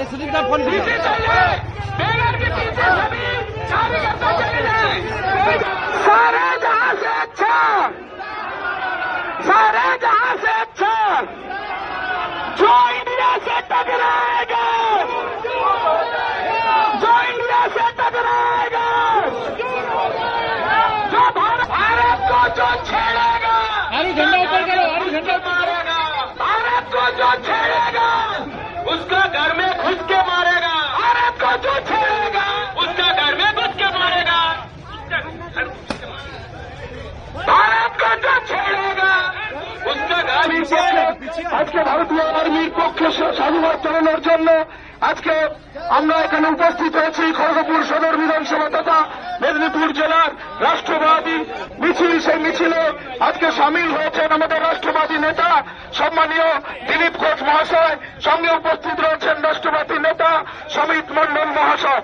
Sudeep phone पीछे चलिए, banner के पीछे सभी कार्यकर्ता चले जाएं। सारे जहां से अच्छा, सारे जहां से अच्छा जो इंडिया से टकराएगा, जो इंडिया से टकराएगा, जो भारत को जो छेड़ेगा, झंडा ऊपर करो, झंडा मारेगा, भारत को जो छेड़ेगा उसका घर में घुस के मारेगा, भारत को जो छेड़ेगा उसका घर में घुस के मारेगा, भारत को जो छेड़ेगा उसका घर আজকে ভারতীয় আর্মির পক্ষে স্বাধীনতা চালানোর জন্য আজকে আমরা এখানে উপস্থিত হয়েছি খড়গপুর সদর বিধানসভা তথা মেদিনীপুর জেলার রাষ্ট্রবাদী মিছিল। সেই মিছিলে আজকে সামিল হয়েছেন আমাদের রাষ্ট্রবাদী নেতা সম্মানীয় দিলীপ ঘোষ মহাশয়, সঙ্গে উপস্থিত রয়েছেন রাষ্ট্রবাদী নেতা সমিত মন্ডল মহাশয়।